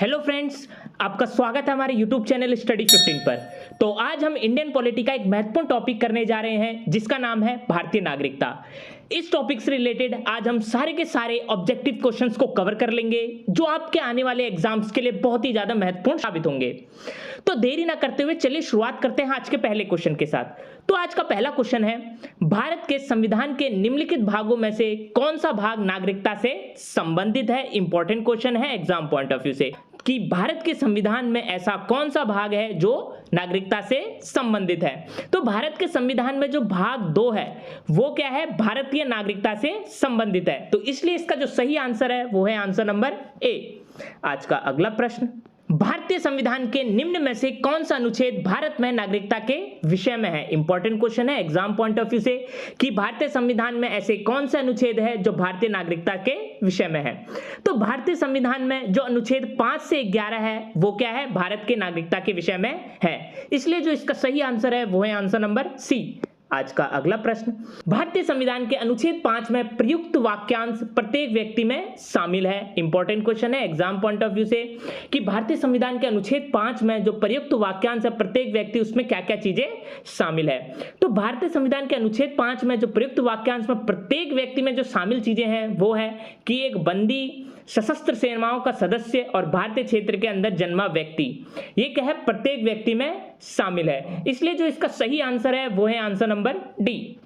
Hello friends, आपका स्वागत है हमारे यूट्यूब चैनल स्टडी 15 पर। तो आज हम इंडियन पॉलिटी का एक महत्वपूर्ण टॉपिक करने जा रहे हैं जिसका नाम है भारतीय नागरिकता। इस टॉपिक से रिलेटेड आज हम सारे के सारे ऑब्जेक्टिव क्वेश्चंस को कवर कर लेंगे जो आपके आने वाले एग्जाम्स के लिए बहुत ही ज्यादा महत्वपूर्ण साबित होंगे। तो देरी ना करते हुए चलिए शुरुआत करते हैं आज के पहले क्वेश्चन के साथ। तो आज का पहला क्वेश्चन है, भारत के संविधान के निम्नलिखित भागों में से कौन सा भाग नागरिकता से संबंधित है। इंपॉर्टेंट क्वेश्चन है एग्जाम पॉइंट ऑफ व्यू से कि भारत के संविधान में ऐसा कौन सा भाग है जो नागरिकता से संबंधित है। तो भारत के संविधान में जो भाग 2 है वो क्या है, भारतीय नागरिकता से संबंधित है। तो इसलिए इसका जो सही आंसर है वो है आंसर नंबर ए। आज का अगला प्रश्न, भारतीय संविधान के निम्न में से कौन सा अनुच्छेद भारत में नागरिकता के विषय में है। इंपॉर्टेंट क्वेश्चन है एग्जाम पॉइंट ऑफ व्यू से कि भारतीय संविधान में ऐसे कौन से अनुच्छेद है जो भारतीय नागरिकता के विषय में है। तो भारतीय संविधान में जो अनुच्छेद 5 से 11 है वो क्या है, भारत के नागरिकता के विषय में है। इसलिए जो इसका सही आंसर है वो है आंसर नंबर सी। आज का अगला प्रश्न, भारतीय संविधान के अनुच्छेद 5 में प्रयुक्त वाक्यांश प्रत्येक व्यक्ति में शामिल है। इंपॉर्टेंट क्वेश्चन है एग्जाम पॉइंट ऑफ व्यू से कि भारतीय संविधान के अनुच्छेद 5 में जो प्रयुक्त वाक्यांश है प्रत्येक व्यक्ति, उसमें क्या क्या चीजें शामिल है। तो भारतीय संविधान के अनुच्छेद 5 में जो प्रयुक्त वाक्यांश में प्रत्येक व्यक्ति में जो शामिल चीजें हैं वो है कि एक बंदी, सशस्त्र सेनाओं का सदस्य और भारतीय क्षेत्र के अंदर जन्मा व्यक्ति, ये क्या है, प्रत्येक व्यक्ति में शामिल है। इसलिए जो इसका सही आंसर है वो है आंसर नंबर डी।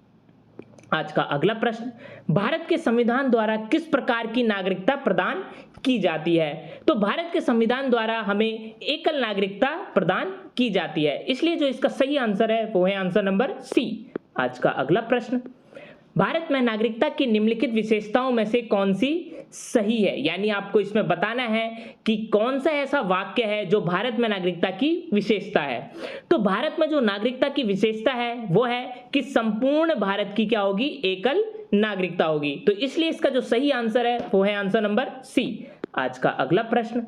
आज का अगला प्रश्न, भारत के संविधान द्वारा किस प्रकार की नागरिकता प्रदान की जाती है। तो भारत के संविधान द्वारा हमें एकल नागरिकता प्रदान की जाती है। इसलिए जो इसका सही आंसर है वो है आंसर नंबर सी। आज का अगला प्रश्न, भारत में नागरिकता की निम्नलिखित विशेषताओं में से कौन सी सही है। यानी आपको इसमें बताना है कि कौन सा ऐसा वाक्य है जो भारत में नागरिकता की विशेषता है। तो भारत में जो नागरिकता की विशेषता है वो है कि संपूर्ण भारत की क्या होगी, एकल नागरिकता होगी। तो इसलिए इसका जो सही आंसर है वो है आंसर नंबर सी। आज का अगला प्रश्न,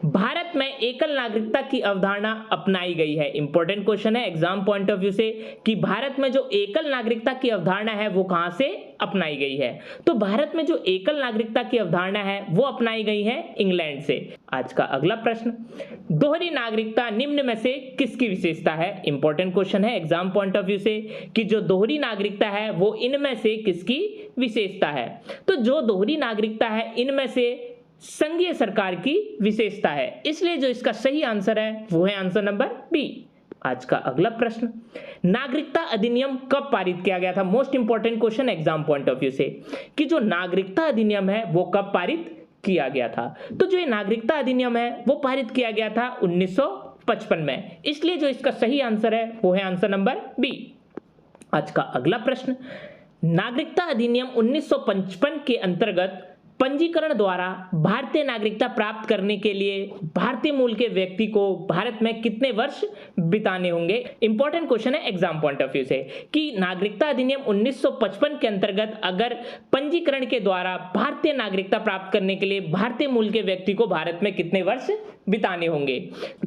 भारत में एकल नागरिकता की अवधारणा अपनाई गई है। इंपॉर्टेंट क्वेश्चन है एग्जाम पॉइंट ऑफ व्यू से कि भारत में जो एकल नागरिकता की अवधारणा है वो कहां से अपनाई गई है। तो भारत में जो एकल नागरिकता की अवधारणा है वो अपनाई गई है इंग्लैंड से। आज का अगला प्रश्न, दोहरी नागरिकता निम्न में से किसकी विशेषता है। इंपॉर्टेंट क्वेश्चन है एग्जाम पॉइंट ऑफ व्यू से कि जो दोहरी नागरिकता है वो इनमें से किसकी विशेषता है। तो जो दोहरी नागरिकता है इनमें से संघीय सरकार की विशेषता है। इसलिए जो इसका सही आंसर है वो है आंसर नंबर बी। आज का अगला प्रश्न, नागरिकता अधिनियम कब पारित किया गया था। Most important question exam point of view से कि जो नागरिकता अधिनियम है वो कब पारित किया गया था। तो जो ये नागरिकता अधिनियम है वो पारित किया गया था 1955 में। इसलिए जो इसका सही आंसर है वो है आंसर नंबर बी। आज का अगला प्रश्न, नागरिकता अधिनियम 1955 के अंतर्गत पंजीकरण द्वारा भारतीय नागरिकता प्राप्त करने के लिए भारतीय मूल के व्यक्ति को भारत में कितने वर्ष बिताने होंगे। इंपॉर्टेंट क्वेश्चन है एग्जाम पॉइंट ऑफ व्यू से कि नागरिकता अधिनियम 1955 के अंतर्गत अगर पंजीकरण के द्वारा भारतीय नागरिकता प्राप्त करने के लिए भारतीय मूल के व्यक्ति को भारत में कितने वर्ष बिताने होंगे।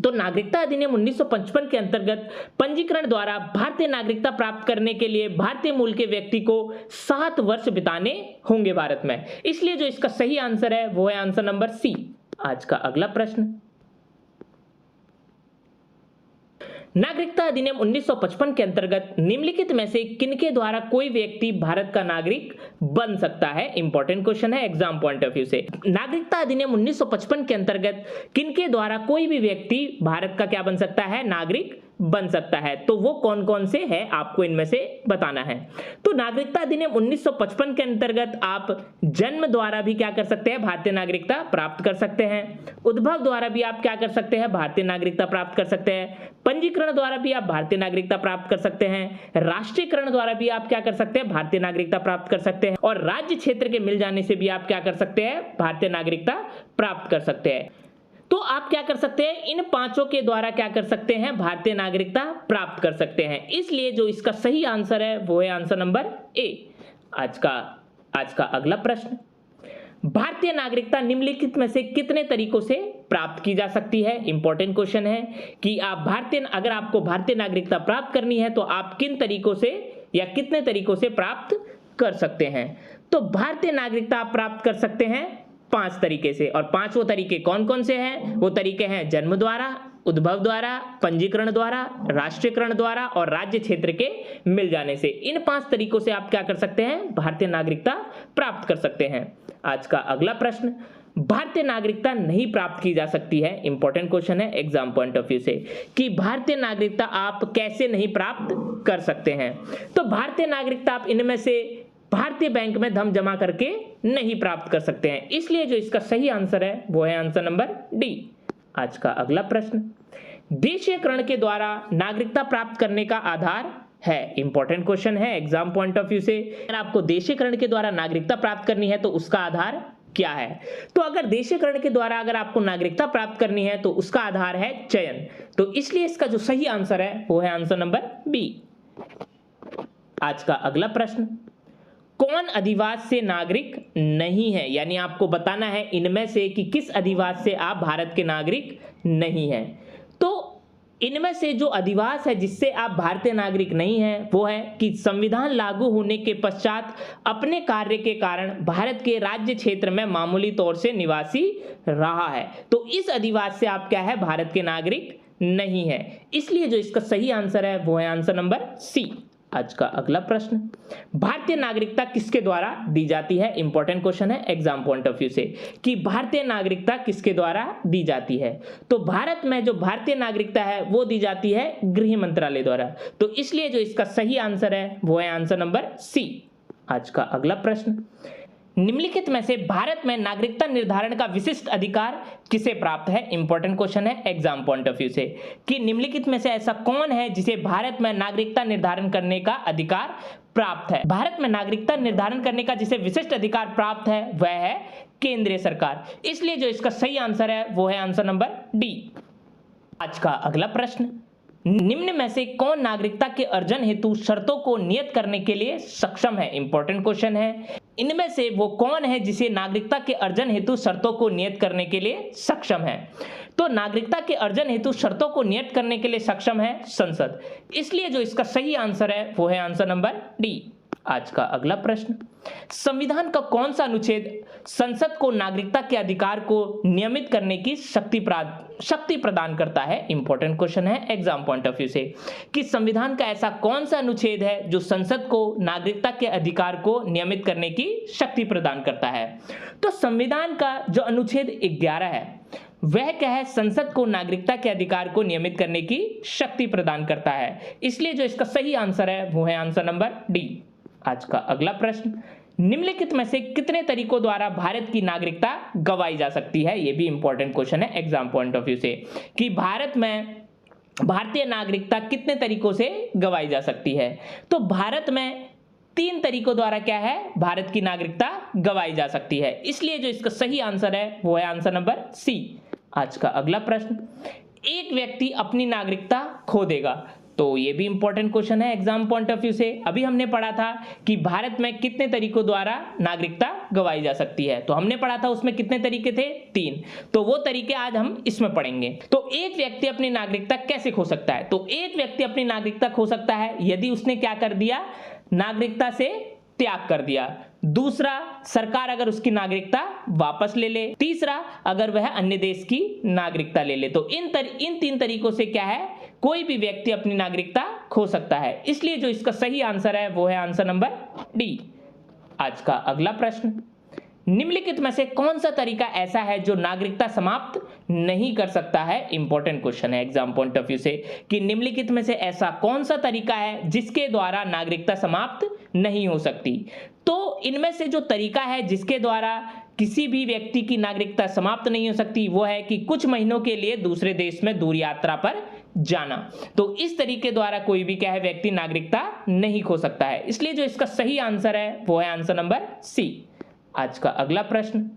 तो नागरिकता अधिनियम 1955 के अंतर्गत पंजीकरण द्वारा भारतीय नागरिकता प्राप्त करने के लिए भारतीय मूल के व्यक्ति को 7 वर्ष बिताने होंगे भारत में। इसलिए जो इसका सही आंसर है वो है आंसर नंबर सी। आज का अगला प्रश्न, नागरिकता अधिनियम 1955 के अंतर्गत निम्नलिखित में से किनके द्वारा कोई व्यक्ति भारत का नागरिक बन सकता है। इंपॉर्टेंट क्वेश्चन है एग्जाम पॉइंट ऑफ व्यू से, नागरिकता अधिनियम 1955 के अंतर्गत किनके द्वारा कोई भी व्यक्ति भारत का क्या बन सकता है, नागरिक बन सकता है। तो वो कौन कौन से है आपको इनमें से बताना है। तो नागरिकता अधिनियम 1955 के अंतर्गत आप जन्म द्वारा भी क्या कर सकते हैं, भारतीय नागरिकता प्राप्त कर सकते हैं। उद्भव द्वारा भी आप क्या कर सकते हैं, भारतीय नागरिकता प्राप्त कर सकते हैं। पंजीकरण द्वारा भी आप भारतीय नागरिकता प्राप्त कर सकते हैं। राष्ट्रीयकरण द्वारा भी आप क्या कर सकते हैं, भारतीय नागरिकता प्राप्त कर सकते हैं। और राज्य क्षेत्र के मिल जाने से भी आप क्या कर सकते हैं, भारतीय नागरिकता प्राप्त कर सकते हैं। तो आप क्या कर सकते हैं, इन पांचों के द्वारा क्या कर सकते हैं, भारतीय नागरिकता प्राप्त कर सकते हैं। इसलिए जो इसका सही आंसर है वो है आंसर नंबर ए। आज का अगला प्रश्न, भारतीय नागरिकता निम्नलिखित में से कितने तरीकों से प्राप्त की जा सकती है। इंपॉर्टेंट क्वेश्चन है कि अगर आपको भारतीय नागरिकता प्राप्त करनी है तो आप किन तरीकों से या कितने तरीकों से प्राप्त कर सकते हैं। तो भारतीय नागरिकता आप प्राप्त कर सकते हैं 5 तरीके से। और 5 वो तरीके कौन कौन से हैं? वो तरीके हैं जन्म द्वारा, उद्भव द्वारा, पंजीकरण द्वारा, राष्ट्रीयकरण द्वारा और राज्य क्षेत्र के मिल जाने से। इन 5 तरीकों से आप क्या कर सकते हैं? भारतीय नागरिकता प्राप्त कर सकते हैं। आज का अगला प्रश्न, भारतीय नागरिकता नहीं प्राप्त की जा सकती है। इंपॉर्टेंट क्वेश्चन है एग्जाम पॉइंट ऑफ व्यू से कि भारतीय नागरिकता आप कैसे नहीं प्राप्त कर सकते हैं। तो भारतीय नागरिकता आप इनमें से भारतीय बैंक में धन जमा करके नहीं प्राप्त कर सकते हैं, इसलिए जो इसका सही आंसर है वो है आंसर नंबर डी। आज का अगला प्रश्न, देशीयकरण के द्वारा नागरिकता प्राप्त करने का आधार है। इंपॉर्टेंट क्वेश्चन है एग्जाम पॉइंट ऑफ व्यू से। अगर आपको देशीयकरण के द्वारा नागरिकता प्राप्त करनी है तो उसका आधार क्या है? तो अगर देशीयकरण के द्वारा अगर आपको नागरिकता प्राप्त करनी है तो उसका आधार है चयन। तो इसलिए इसका जो सही आंसर है वो है आंसर नंबर बी। आज का अगला प्रश्न, कौन अधिवास से नागरिक नहीं है? यानी आपको बताना है इनमें से कि किस अधिवास से आप भारत के नागरिक नहीं हैं। तो इनमें से जो अधिवास है जिससे आप भारतीय नागरिक नहीं हैं वो है कि संविधान लागू होने के पश्चात अपने कार्य के कारण भारत के राज्य क्षेत्र में मामूली तौर से निवासी रहा है। तो इस अधिवास से आप क्या है? भारत के नागरिक नहीं है। इसलिए जो इसका सही आंसर है वो है आंसर नंबर सी। आज का अगला प्रश्न, भारतीय नागरिकता किसके द्वारा दी जाती है? इंपॉर्टेंट क्वेश्चन है एग्जाम पॉइंट ऑफ व्यू से कि भारतीय नागरिकता किसके द्वारा दी जाती है। तो भारत में जो भारतीय नागरिकता है वो दी जाती है गृह मंत्रालय द्वारा। तो इसलिए जो इसका सही आंसर है वो है आंसर नंबर सी। आज का अगला प्रश्न, निम्नलिखित में से भारत में नागरिकता निर्धारण का विशिष्ट अधिकार किसे प्राप्त है? इंपॉर्टेंट क्वेश्चन है एग्जाम पॉइंट ऑफ व्यू से कि निम्नलिखित में से ऐसा कौन है जिसे भारत में नागरिकता निर्धारण करने का अधिकार प्राप्त है? भारत में नागरिकता निर्धारण करने का जिसे विशिष्ट अधिकार प्राप्त है वह है केंद्रीय सरकार। इसलिए जो इसका सही आंसर है वो है आंसर नंबर डी। आज का अगला प्रश्न, निम्न में से कौन नागरिकता के अर्जन हेतु शर्तों को नियत करने के लिए सक्षम है? इंपॉर्टेंट क्वेश्चन है। इनमें से वो कौन है जिसे नागरिकता के अर्जन हेतु शर्तों को नियत करने के लिए सक्षम है? तो नागरिकता के अर्जन हेतु शर्तों को नियत करने के लिए सक्षम है संसद। इसलिए जो इसका सही आंसर है वो है आंसर नंबर डी। आज का अगला प्रश्न, संविधान का कौन सा अनुच्छेद संसद को नागरिकता के अधिकार को नियमित करने की शक्ति प्रदान करता है? इंपॉर्टेंट क्वेश्चन है एग्जाम पॉइंट ऑफ व्यू से कि संविधान का ऐसा कौन सा अनुच्छेद है जो संसद को नागरिकता के अधिकार को नियमित करने की शक्ति प्रदान करता है? तो संविधान का जो अनुच्छेद 11 है वह क्या है? संसद को नागरिकता के अधिकार को नियमित करने की शक्ति प्रदान करता है। इसलिए जो इसका सही आंसर है वो है आंसर नंबर डी। आज का अगला प्रश्न, निम्नलिखित में से कितने तरीकों द्वारा भारत की नागरिकता गवाई जा सकती है? यह भी इंपॉर्टेंट क्वेश्चन है एग्जाम पॉइंट ऑफ व्यू से कि भारत में भारतीय नागरिकता कितने तरीकों से गवाई जा सकती है? तो भारत में 3 तरीकों द्वारा क्या है? भारत की नागरिकता गवाई जा सकती है। इसलिए जो इसका सही आंसर है वो है आंसर नंबर सी। आज का अगला प्रश्न, एक व्यक्ति अपनी नागरिकता खो देगा। तो ये भी इंपॉर्टेंट क्वेश्चन है एग्जाम पॉइंट ऑफ व्यू से। अभी हमने पढ़ा था कि भारत में कितने तरीकों द्वारा नागरिकता गवाई जा सकती है। तो हमने पढ़ा था उसमें कितने तरीके थे? 3। तो वो तरीके आज हम इसमें पढ़ेंगे। तो एक व्यक्ति अपनी नागरिकता कैसे खो सकता है? तो एक व्यक्ति अपनी नागरिकता खो सकता है यदि उसने क्या कर दिया? नागरिकता से त्याग कर दिया। दूसरा, सरकार अगर उसकी नागरिकता वापस ले ले। तीसरा, अगर वह अन्य देश की नागरिकता ले ले। तो इन 3 तरीकों से क्या है? कोई भी व्यक्ति अपनी नागरिकता खो सकता है। इसलिए जो इसका सही आंसर है वो है आंसर नंबर डी। आज का अगला प्रश्न, निम्नलिखित में से कौन सा तरीका ऐसा है जो नागरिकता समाप्त नहीं कर सकता है? इंपॉर्टेंट क्वेश्चन है एग्जाम पॉइंट ऑफ व्यू से कि निम्नलिखित में से ऐसा कौन सा तरीका है जिसके द्वारा नागरिकता समाप्त नहीं हो सकती? तो इनमें से जो तरीका है जिसके द्वारा किसी भी व्यक्ति की नागरिकता समाप्त नहीं हो सकती वो है कि कुछ महीनों के लिए दूसरे देश में दूर यात्रा पर जाना। तो इस तरीके द्वारा कोई भी क्या है? व्यक्ति नागरिकता नहीं खो सकता है। इसलिए जो इसका सही आंसर है वो है आंसर नंबर सी। आज का अगला प्रश्न,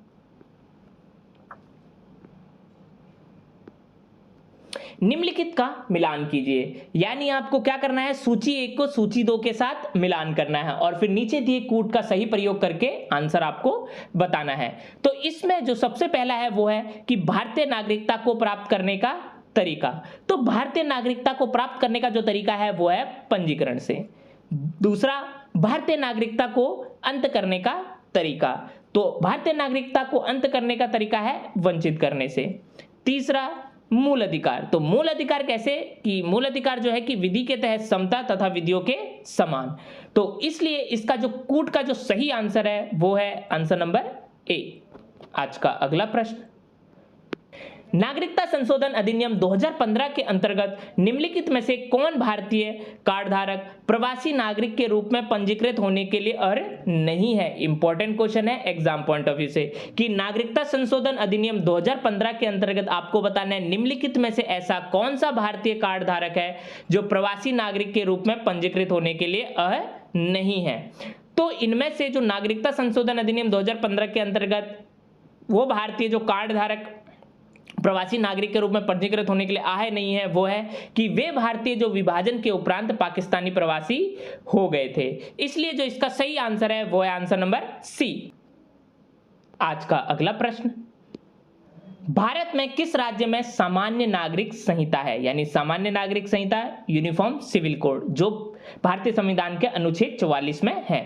निम्नलिखित का मिलान कीजिए। यानी आपको क्या करना है? सूची 1 को सूची 2 के साथ मिलान करना है और फिर नीचे दिए कूट का सही प्रयोग करके आंसर आपको बताना है। तो इसमें जो सबसे पहला है वो है कि भारतीय नागरिकता को प्राप्त करने का तरीका। तो भारतीय नागरिकता को प्राप्त करने का जो तरीका है वो है पंजीकरण से। दूसरा, भारतीय नागरिकता को अंत करने का तरीका। तो भारतीय नागरिकता को अंत करने का तरीका है वंचित करने से। तीसरा, मूल अधिकार। तो मूल अधिकार कैसे कि मूल अधिकार जो है कि विधि के तहत समता तथा विधियों के समान। तो इसलिए इसका जो कूट का जो सही आंसर है वो है आंसर नंबर ए। आज का अगला प्रश्न, नागरिकता संशोधन अधिनियम 2015 के अंतर्गत निम्नलिखित में से कौन भारतीय कार्ड धारक प्रवासी नागरिक के रूप में पंजीकृत होने के लिए अर्ह नहीं है। इंपॉर्टेंट क्वेश्चन है एग्जाम पॉइंट ऑफ व्यू से कि नागरिकता संशोधन अधिनियम 2015 के अंतर्गत आपको बताना है निम्नलिखित में से ऐसा कौन सा भारतीय कार्ड धारक है जो प्रवासी नागरिक के रूप में पंजीकृत होने के लिए अर्ह नहीं है। तो इनमें से जो नागरिकता संशोधन अधिनियम 2015 के अंतर्गत वो भारतीय जो कार्ड धारक प्रवासी नागरिक के रूप में पंजीकृत होने के लिए आहे नहीं है वो है कि वे भारतीय जो विभाजन के उपरांत पाकिस्तानी प्रवासी हो गए थे। इसलिए जो इसका सही आंसर है वो है आंसर नंबर सी। आज का अगला प्रश्न, भारत में किस राज्य में सामान्य नागरिक संहिता है, यानी सामान्य नागरिक संहिता यूनिफॉर्म सिविल कोड जो भारतीय संविधान के अनुच्छेद 44 में है।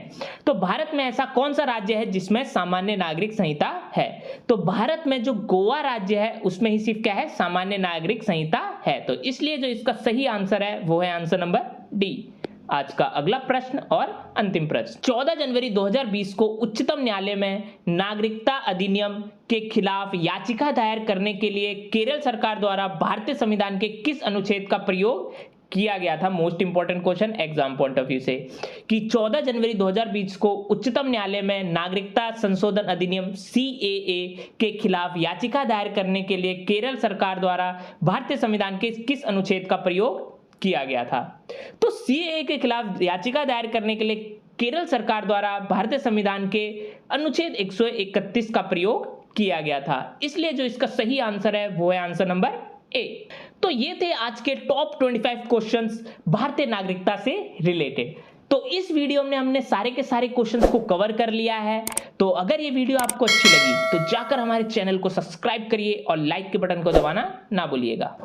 तो भारत में ऐसा कौन सा राज्य है जिसमें सामान्य नागरिक संहिता है। तो भारत में जो गोवा राज्य है उसमें ही सिर्फ क्या है, सामान्य नागरिक संहिता है। तो इसलिए जो इसका सही आंसर है वो है आंसर नंबर डी। आज का अगला प्रश्न और अंतिम प्रश्न, 14 जनवरी 2020 को उच्चतम न्यायालय में नागरिकता अधिनियम के खिलाफ याचिका दायर करने के लिए केरल सरकार द्वारा भारतीय संविधान के किस अनुच्छेद का प्रयोग किया गया था। Most important question exam point of view से कि 14 जनवरी 2020 को उच्चतम न्यायालय में नागरिकता संशोधन अधिनियम CAA के खिलाफ याचिका दायर करने के लिए केरल सरकार द्वारा भारतीय संविधान के किस अनुच्छेद का प्रयोग किया गया था। तो CAA के खिलाफ याचिका दायर करने के लिए केरल सरकार द्वारा भारतीय संविधान के अनुच्छेद 131 का प्रयोग किया गया था। इसलिए जो इसका सही आंसर है वो है आंसर नंबर ए। तो ये थे आज के टॉप 25 क्वेश्चंस भारतीय नागरिकता से रिलेटेड। तो इस वीडियो में हमने सारे के सारे क्वेश्चंस को कवर कर लिया है। तो अगर ये वीडियो आपको अच्छी लगी तो जाकर हमारे चैनल को सब्सक्राइब करिए और लाइक के बटन को दबाना ना भूलिएगा।